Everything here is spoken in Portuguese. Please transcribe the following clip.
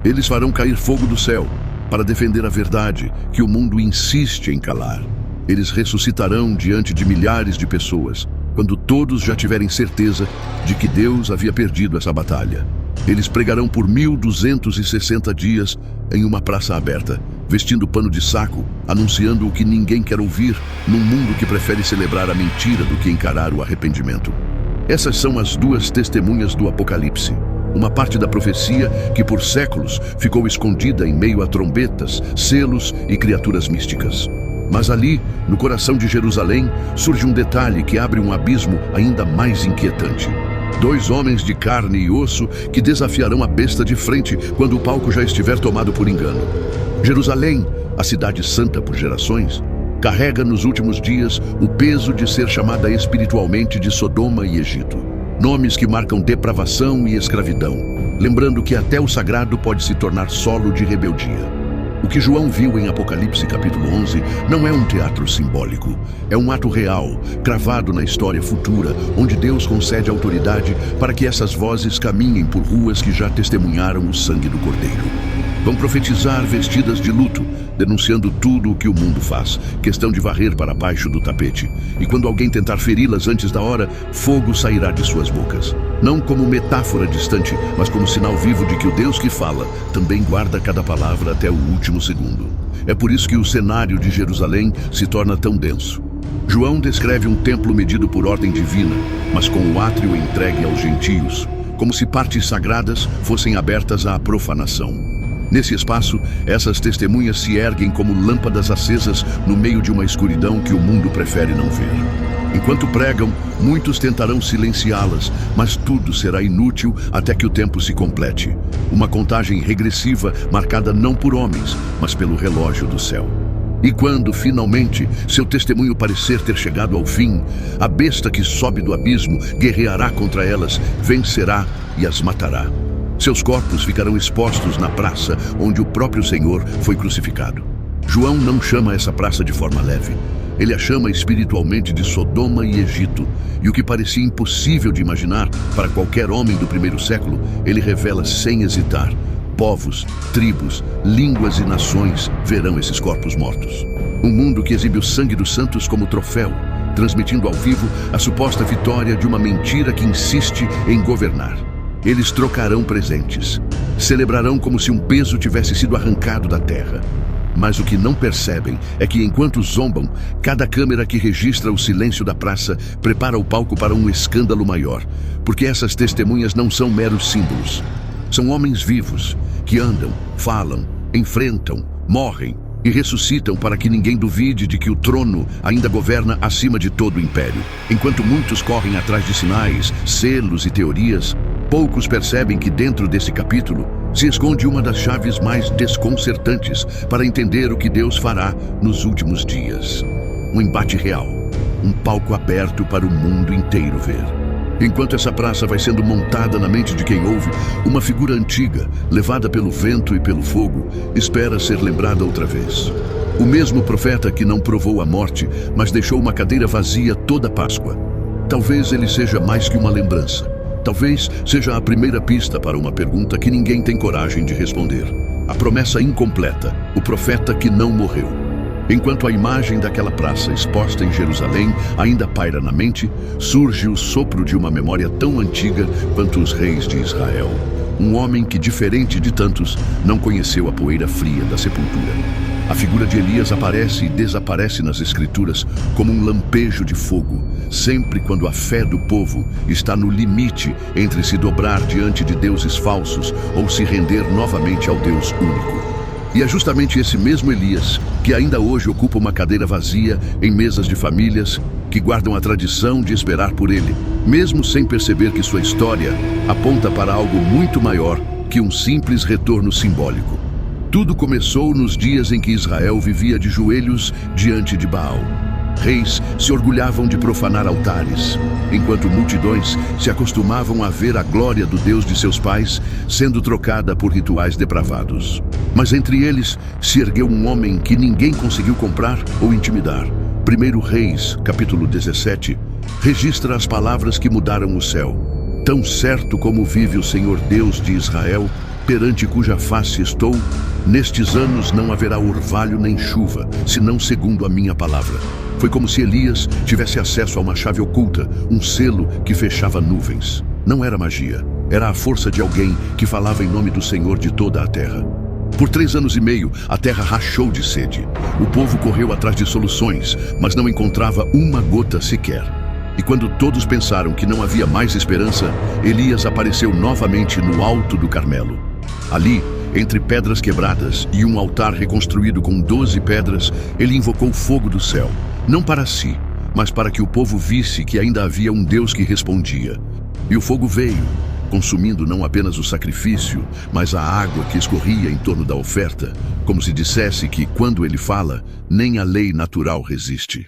Eles farão cair fogo do céu para defender a verdade que o mundo insiste em calar. Eles ressuscitarão diante de milhares de pessoas, quando todos já tiverem certeza de que Deus havia perdido essa batalha. Eles pregarão por 1260 dias em uma praça aberta, vestindo pano de saco, anunciando o que ninguém quer ouvir, num mundo que prefere celebrar a mentira do que encarar o arrependimento. Essas são as duas testemunhas do Apocalipse. Uma parte da profecia que por séculos ficou escondida em meio a trombetas, selos e criaturas místicas. Mas ali, no coração de Jerusalém, surge um detalhe que abre um abismo ainda mais inquietante. 2 homens de carne e osso que desafiarão a besta de frente quando o palco já estiver tomado por engano. Jerusalém, a cidade santa por gerações, carrega nos últimos dias o peso de ser chamada espiritualmente de Sodoma e Egito. Nomes que marcam depravação e escravidão, lembrando que até o sagrado pode se tornar solo de rebeldia. O que João viu em Apocalipse capítulo 11 não é um teatro simbólico, é um ato real, cravado na história futura, onde Deus concede autoridade para que essas vozes caminhem por ruas que já testemunharam o sangue do Cordeiro. Vão profetizar vestidas de luto, denunciando tudo o que o mundo faz, questão de varrer para baixo do tapete. E quando alguém tentar feri-las antes da hora, fogo sairá de suas bocas. Não como metáfora distante, mas como sinal vivo de que o Deus que fala também guarda cada palavra até o último segundo. É por isso que o cenário de Jerusalém se torna tão denso. João descreve um templo medido por ordem divina, mas com o átrio entregue aos gentios, como se partes sagradas fossem abertas à profanação. Nesse espaço, essas testemunhas se erguem como lâmpadas acesas no meio de uma escuridão que o mundo prefere não ver. Enquanto pregam, muitos tentarão silenciá-las, mas tudo será inútil até que o tempo se complete. Uma contagem regressiva marcada não por homens, mas pelo relógio do céu. E quando, finalmente, seu testemunho parecer ter chegado ao fim, a besta que sobe do abismo guerreará contra elas, vencerá e as matará. Seus corpos ficarão expostos na praça onde o próprio Senhor foi crucificado. João não chama essa praça de forma leve. Ele a chama espiritualmente de Sodoma e Egito, e o que parecia impossível de imaginar para qualquer homem do primeiro século, ele revela sem hesitar. Povos, tribos, línguas e nações verão esses corpos mortos. Um mundo que exibe o sangue dos santos como troféu, transmitindo ao vivo a suposta vitória de uma mentira que insiste em governar. Eles trocarão presentes, celebrarão como se um peso tivesse sido arrancado da terra. Mas o que não percebem é que, enquanto zombam, cada câmera que registra o silêncio da praça prepara o palco para um escândalo maior, porque essas testemunhas não são meros símbolos. São homens vivos, que andam, falam, enfrentam, morrem e ressuscitam para que ninguém duvide de que o trono ainda governa acima de todo o império. Enquanto muitos correm atrás de sinais, selos e teorias, poucos percebem que dentro desse capítulo se esconde uma das chaves mais desconcertantes para entender o que Deus fará nos últimos dias. Um embate real, um palco aberto para o mundo inteiro ver. Enquanto essa praça vai sendo montada na mente de quem ouve, uma figura antiga, levada pelo vento e pelo fogo, espera ser lembrada outra vez. O mesmo profeta que não provou a morte, mas deixou uma cadeira vazia toda Páscoa. Talvez ele seja mais que uma lembrança. Talvez seja a primeira pista para uma pergunta que ninguém tem coragem de responder. A promessa incompleta, o profeta que não morreu. Enquanto a imagem daquela praça exposta em Jerusalém ainda paira na mente, surge o sopro de uma memória tão antiga quanto os reis de Israel. Um homem que, diferente de tantos, não conheceu a poeira fria da sepultura. A figura de Elias aparece e desaparece nas Escrituras como um lampejo de fogo, sempre quando a fé do povo está no limite entre se dobrar diante de deuses falsos ou se render novamente ao Deus único. E é justamente esse mesmo Elias que ainda hoje ocupa uma cadeira vazia em mesas de famílias que guardam a tradição de esperar por ele, mesmo sem perceber que sua história aponta para algo muito maior que um simples retorno simbólico. Tudo começou nos dias em que Israel vivia de joelhos diante de Baal. Reis se orgulhavam de profanar altares, enquanto multidões se acostumavam a ver a glória do Deus de seus pais sendo trocada por rituais depravados. Mas entre eles se ergueu um homem que ninguém conseguiu comprar ou intimidar. 1 Reis, capítulo 17, registra as palavras que mudaram o céu. Tão certo como vive o Senhor Deus de Israel, perante cuja face estou, nestes anos não haverá orvalho nem chuva, senão segundo a minha palavra. Foi como se Elias tivesse acesso a uma chave oculta, um selo que fechava nuvens. Não era magia, era a força de alguém que falava em nome do Senhor de toda a terra. Por 3 anos e meio, a terra rachou de sede. O povo correu atrás de soluções, mas não encontrava uma gota sequer. E quando todos pensaram que não havia mais esperança, Elias apareceu novamente no alto do Carmelo. Ali, entre pedras quebradas e um altar reconstruído com 12 pedras, ele invocou fogo do céu, não para si, mas para que o povo visse que ainda havia um Deus que respondia. E o fogo veio, consumindo não apenas o sacrifício, mas a água que escorria em torno da oferta, como se dissesse que, quando ele fala, nem a lei natural resiste.